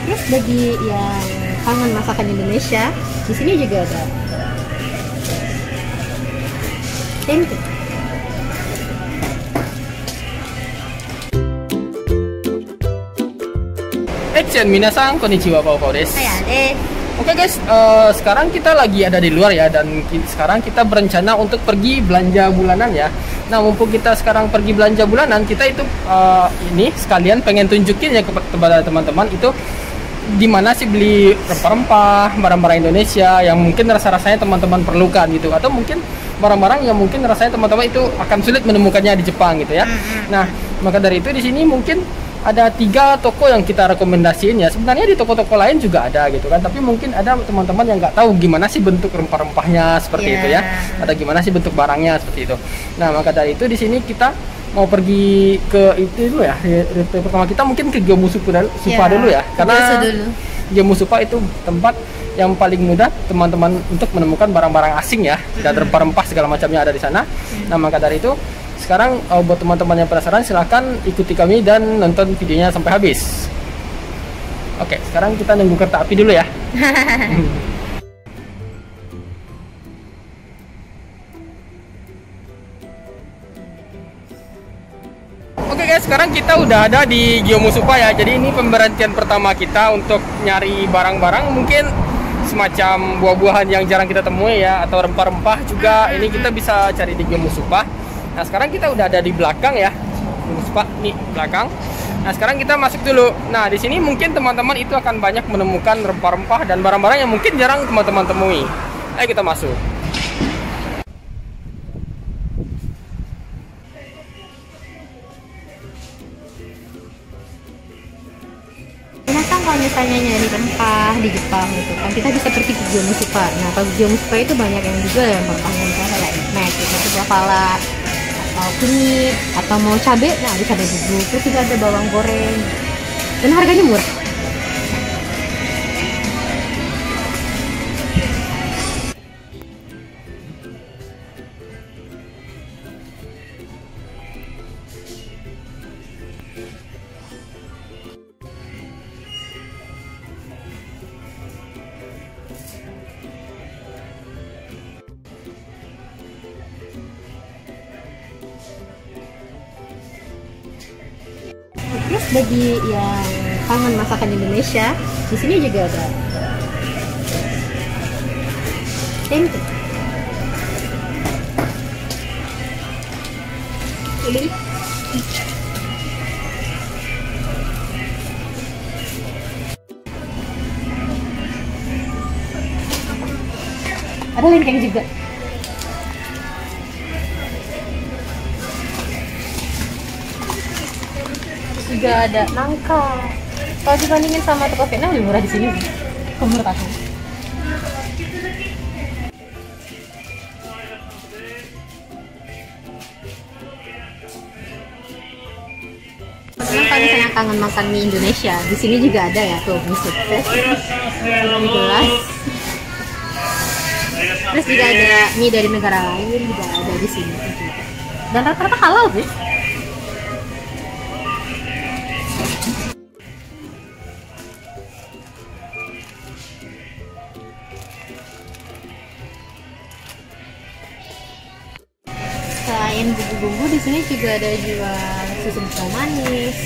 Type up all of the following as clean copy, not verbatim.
Terus bagi yang kangen masakan Indonesia, di sini juga ada tempe. Action, minasan, konnichiwa, Pao desu. Saya deh. Oke guys, sekarang kita lagi ada di luar ya, dan sekarang kita berencana untuk pergi belanja bulanan ya. Nah, mumpung kita sekarang pergi belanja bulanan, kita itu ini sekalian pengen tunjukin ya kepada teman-teman itu di mana sih beli rempah-rempah, barang-barang Indonesia yang mungkin rasa-rasanya teman-teman perlukan gitu, atau mungkin barang-barang yang mungkin rasanya teman-teman itu akan sulit menemukannya di Jepang gitu ya. Nah, maka dari itu di sini mungkin ada 3 toko yang kita rekomendasiin ya. Sebenarnya di toko-toko lain juga ada gitu kan, tapi mungkin ada teman-teman yang nggak tahu gimana sih bentuk rempah-rempahnya seperti itu ya, ada gimana sih bentuk barangnya seperti itu. Nah, maka dari itu di sini kita mau pergi ke itu dulu ya. Rute pertama kita mungkin ke Gyomusupa dulu ya, karena Gyomusupa itu tempat yang paling mudah teman-teman untuk menemukan barang-barang asing ya, dan rempah-rempah segala macamnya ada di sana. Nah, maka dari itu sekarang buat teman-teman yang penasaran, silahkan ikuti kami dan nonton videonya sampai habis. Oke, sekarang kita nunggu kereta api dulu ya. Oke guys, sekarang kita udah ada di Gyomusupa ya. Jadi ini pemberhentian pertama kita untuk nyari barang-barang, mungkin semacam buah-buahan yang jarang kita temui ya, atau rempah-rempah juga. Ini kita bisa cari di Gyomusupa. Nah, sekarang kita udah ada di belakang ya, Gyomusupa nih belakang. Nah, sekarang kita masuk dulu. Nah, di sini mungkin teman-teman itu akan banyak menemukan rempah-rempah dan barang-barang yang mungkin jarang teman-teman temui. Ayo kita masuk. Nah, kalau misalnya nyari rempah di Jepang gitu kan, kita bisa pergi ke Gyomusupa. Nah, kalau Gyomusupa itu banyak yang juga yang rempahnya, misalnya kayak mek, itu buah pala, atau kunyit, atau mau cabai, nah ada cabai bubuk, terus juga ada bawang goreng, dan harganya murah. Terus bagi yang kangen masakan Indonesia, di sini juga ada tempe. Ini ada lengkeng juga. Juga ada nangka. Kalau dibandingin sama toko Vietnam lebih murah di sini sih, menurut aku. Kalau misalnya kangen makan mie Indonesia, di sini juga ada ya tuh mie sukses, mie gelas. Terus juga ada mie dari negara lain juga ada di sini juga. Dan rata-rata halal sih. Selain bumbu-bumbu, di sini juga ada jual susu kental manis,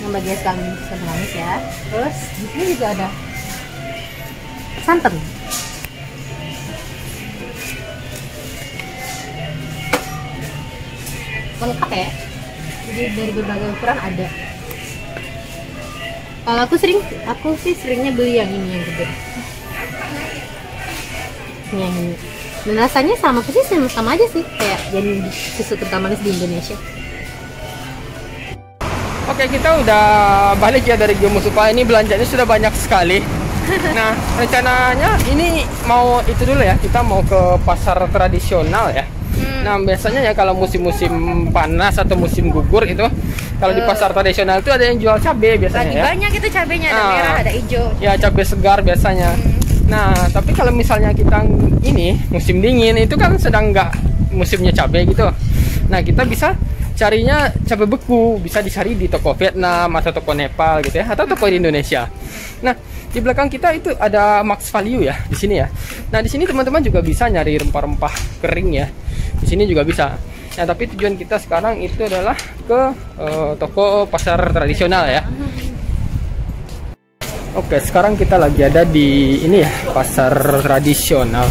yang bagi kental manis ya. Terus di sini juga ada santan. Lengkap ya. Jadi dari berbagai ukuran ada. Kalau aku sih seringnya beli yang ini yang gede. Yang ini. Dan rasanya sama aja sih kayak yang susu kental manis di Indonesia. Oke, kita udah balik ya dari Gyomusupa. Ini belanjanya sudah banyak sekali. Nah, rencananya ini mau itu dulu ya, kita mau ke pasar tradisional ya. Nah, biasanya ya kalau musim-musim panas atau musim gugur itu, kalau di pasar tradisional itu ada yang jual cabai biasanya. Lagi ya. Banyak itu cabainya, ada merah, ada hijau. Ya, cabai segar biasanya. Nah, tapi kalau misalnya kita ini musim dingin itu kan sedang nggak musimnya cabai gitu. Nah, kita bisa carinya cabai beku bisa dicari di toko Vietnam atau toko Nepal gitu ya, atau toko di Indonesia. Nah, di belakang kita itu ada Max Value ya di sini ya. Nah, di sini teman-teman juga bisa nyari rempah-rempah kering ya. Di sini juga bisa. Nah, tapi tujuan kita sekarang itu adalah ke toko pasar tradisional ya. Oke, sekarang kita lagi ada di ini ya, pasar tradisional.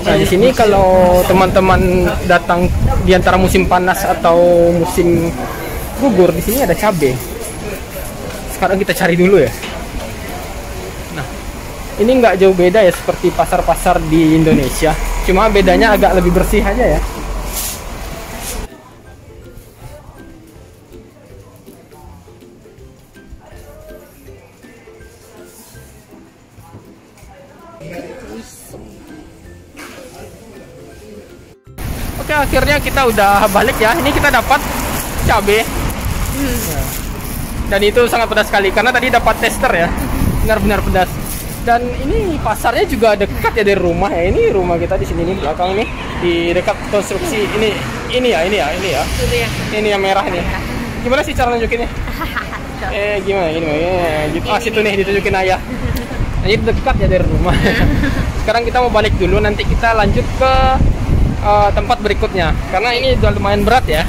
Nah, di sini kalau teman-teman datang di antara musim panas atau musim gugur, di sini ada cabai. Sekarang kita cari dulu ya. Nah, ini nggak jauh beda ya seperti pasar-pasar di Indonesia. Cuma bedanya agak lebih bersih aja ya. Oke, akhirnya kita udah balik ya. Ini kita dapat cabai. Dan itu sangat pedas sekali karena tadi dapat tester ya. Benar-benar pedas. Dan ini pasarnya juga dekat ya dari rumah ya. Ini rumah kita di sini nih belakang nih, di dekat konstruksi ini ya. Ini yang merah nih. Gimana sih cara nunjukinnya? Gimana ini? Gitu. Situ nih ditunjukin ayah. Nah, ini dekat ya dari rumah. Sekarang kita mau balik dulu, nanti kita lanjut ke tempat berikutnya karena ini udah lumayan berat ya.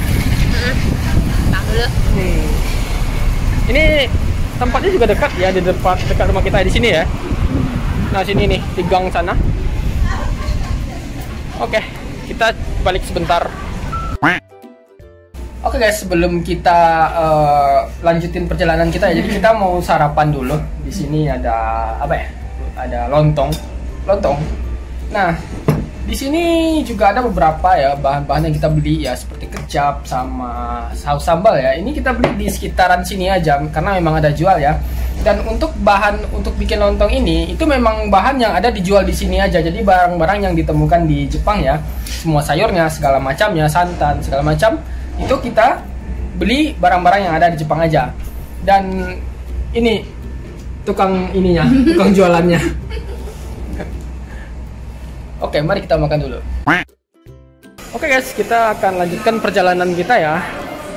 Ini tempatnya juga dekat ya, di dekat rumah kita di sini ya. Nah, sini nih di gang sana. Oke, kita balik sebentar. Oke guys, sebelum kita lanjutin perjalanan kita ya, jadi kita mau sarapan dulu. Di sini ada apa ya? Ada lontong. Nah, di sini juga ada beberapa ya bahan-bahan yang kita beli ya, seperti kecap sama saus sambal ya. Ini kita beli di sekitaran sini aja karena memang ada jual ya. Dan untuk bahan untuk bikin lontong ini itu memang bahan yang ada dijual di sini aja. Jadi barang-barang yang ditemukan di Jepang ya, semua sayurnya, segala macamnya, santan, segala macam itu kita beli barang-barang yang ada di Jepang aja. Dan ini tukang jualannya. Oke, mari kita makan dulu. Oke guys, kita akan lanjutkan perjalanan kita ya.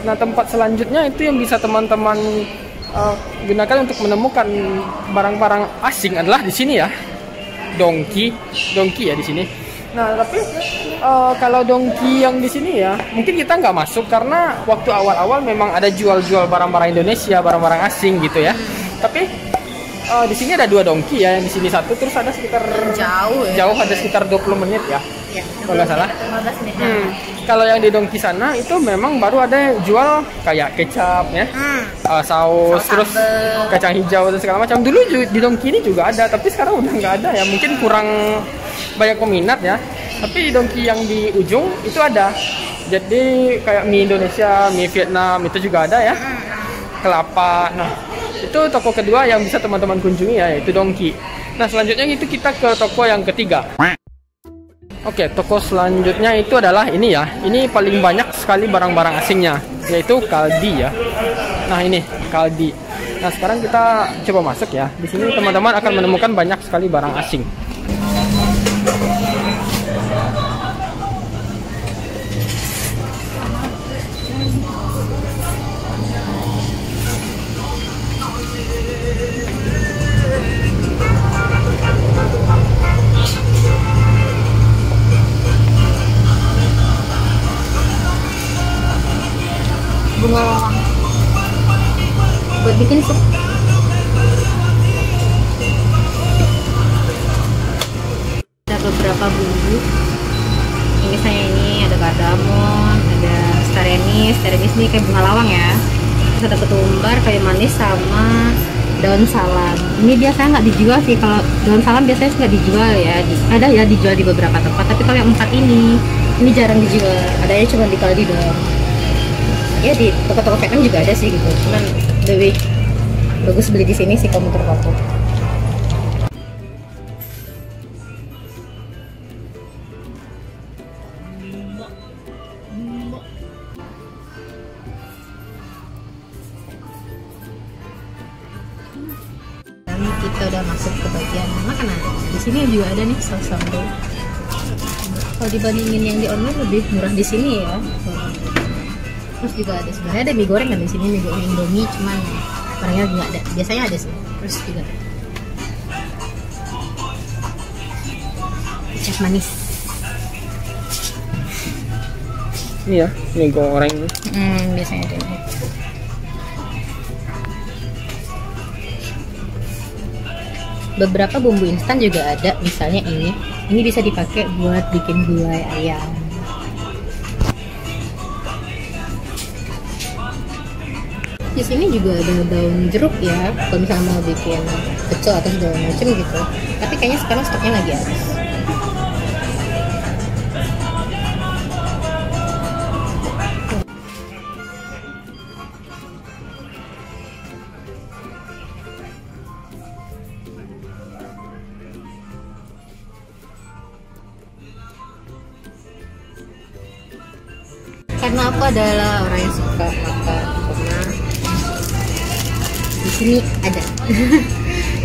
Nah, tempat selanjutnya itu yang bisa teman-teman gunakan untuk menemukan barang-barang asing adalah di sini ya. Dongki ya di sini. Nah, tapi kalau dongki yang di sini ya, mungkin kita nggak masuk karena waktu awal-awal memang ada jual-jual barang-barang Indonesia, barang-barang asing gitu ya. Tapi di sini ada 2 dongki ya, yang di sini satu, terus ada sekitar jauh ada sekitar 20 menit ya, kalau nggak salah. Kalau yang di dongki sana itu memang baru ada jual kayak kecap ya, saus, terus kacang hijau dan segala macam. Dulu di dongki ini juga ada, tapi sekarang udah nggak ada ya, mungkin kurang banyak peminat ya. Tapi di dongki yang di ujung itu ada, jadi kayak mie Indonesia, mie Vietnam itu juga ada ya, kelapa. Nah, itu toko kedua yang bisa teman-teman kunjungi ya, yaitu dongki. Nah, selanjutnya itu kita ke toko yang ketiga. Oke, toko selanjutnya itu adalah ini ya. Ini paling banyak sekali barang-barang asingnya, yaitu Kaldi ya. Nah, ini Kaldi. Nah, sekarang kita coba masuk ya. Di sini teman-teman akan menemukan banyak sekali barang asing. Bunga lawang buat bikin sup. Ada beberapa bumbu. Ini saya ada kardamom, ada sterenis ini kayak bunga lawang ya. Terus ada ketumbar, kayu manis sama daun salam. Ini biasanya nggak dijual sih, kalau daun salam biasanya nggak dijual ya. Ada ya dijual di beberapa tempat, tapi kalau yang 4 ini jarang dijual. Adanya cuma di Kaldi doang. Ya di toko-toko Vietnam juga ada sih gitu, cuman lebih bagus beli di sini sih kalau menurut aku. Ini kita udah masuk ke bagian makanan. Di sini juga ada nih saus sambal. Kalau dibandingin yang di online lebih murah di sini ya. Terus juga ada sebenarnya ada mie goreng kan di sini, mie goreng Indomie, cuman orangnya nggak ada. Biasanya ada sih. Terus juga kecap manis. Iya, mie goreng. Biasanya ada. Beberapa bumbu instan juga ada, misalnya ini. Ini bisa dipakai buat bikin gulai ayam. Di sini juga ada daun jeruk ya, kalau misalnya mau bikin pecel atau segala macam gitu. Tapi kayaknya sekarang stoknya lagi habis. Karena aku adalah orang yang suka makan kurma, di sini ada.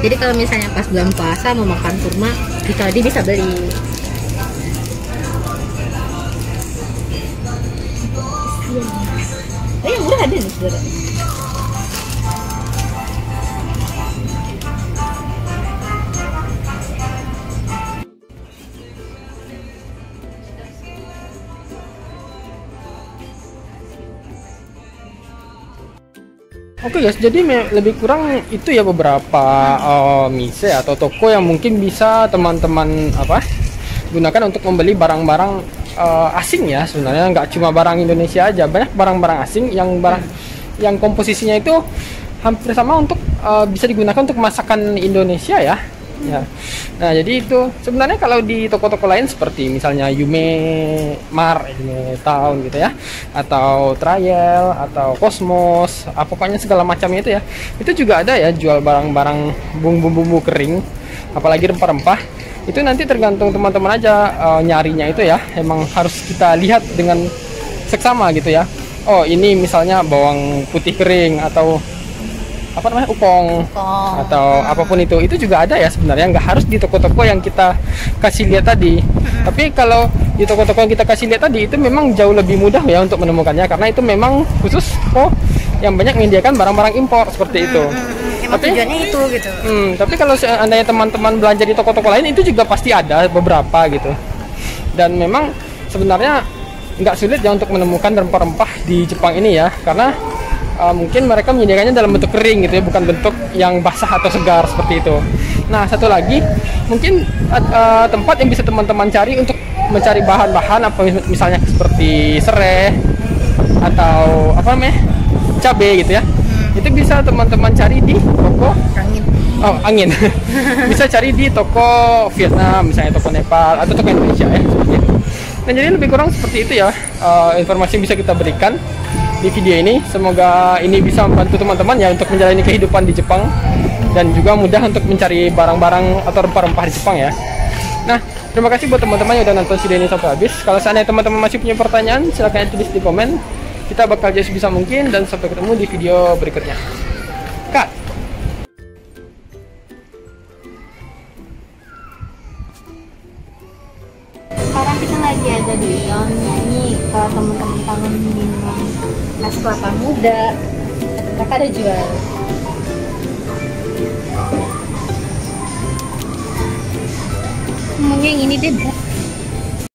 Jadi kalau misalnya pas bulan puasa mau makan kurma, di Kaldi bisa beli. Yang murah ada nih sebenarnya. Oke guys, jadi lebih kurang itu ya beberapa mise atau toko yang mungkin bisa teman-teman gunakan untuk membeli barang-barang asing ya. Sebenarnya nggak cuma barang Indonesia aja, banyak barang-barang asing yang komposisinya itu hampir sama untuk bisa digunakan untuk masakan Indonesia ya. Ya. Nah, jadi itu sebenarnya kalau di toko-toko lain seperti misalnya Yume Town gitu ya, atau Trial atau Cosmos, pokoknya segala macamnya itu ya. Itu juga ada ya jual barang-barang bumbu-bumbu kering, apalagi rempah-rempah. Itu nanti tergantung teman-teman aja nyarinya itu ya. Emang harus kita lihat dengan seksama gitu ya. Oh, ini misalnya bawang putih kering atau upong atau apapun itu juga ada ya sebenarnya, nggak harus di toko-toko yang kita kasih lihat tadi. Tapi kalau di toko-toko yang kita kasih lihat tadi itu memang jauh lebih mudah ya untuk menemukannya, karena itu memang khusus yang banyak menyediakan barang-barang impor seperti itu. Tapi tujuannya itu gitu. Tapi kalau seandainya teman-teman belanja di toko-toko lain itu juga pasti ada beberapa gitu. Dan memang sebenarnya nggak sulit ya untuk menemukan rempah-rempah di Jepang ini ya, karena mungkin mereka menyediakannya dalam bentuk kering gitu ya, bukan bentuk yang basah atau segar seperti itu. Nah, satu lagi mungkin tempat yang bisa teman-teman cari untuk mencari bahan-bahan misalnya seperti serai atau cabai gitu ya. Itu bisa teman-teman cari di toko angin. Bisa cari di toko Vietnam, misalnya toko Nepal atau toko Indonesia ya, seperti itu. Nah, jadi lebih kurang seperti itu ya informasi yang bisa kita berikan di video ini. Semoga ini bisa membantu teman-teman ya untuk menjalani kehidupan di Jepang dan juga mudah untuk mencari barang-barang atau rempah-rempah di Jepang ya. Nah, terima kasih buat teman-teman yang udah nonton video ini sampai habis. Kalau seandainya teman-teman masih punya pertanyaan, silahkan tulis di komen. Kita bakal jadi sebisa mungkin, dan sampai ketemu di video berikutnya. Cut. Sekarang kita lagi ada di Ion. Ini kalau teman-teman kangen minum nasi kelapa muda, mereka ada jual. Ngomongnya yang ini deh, Bu.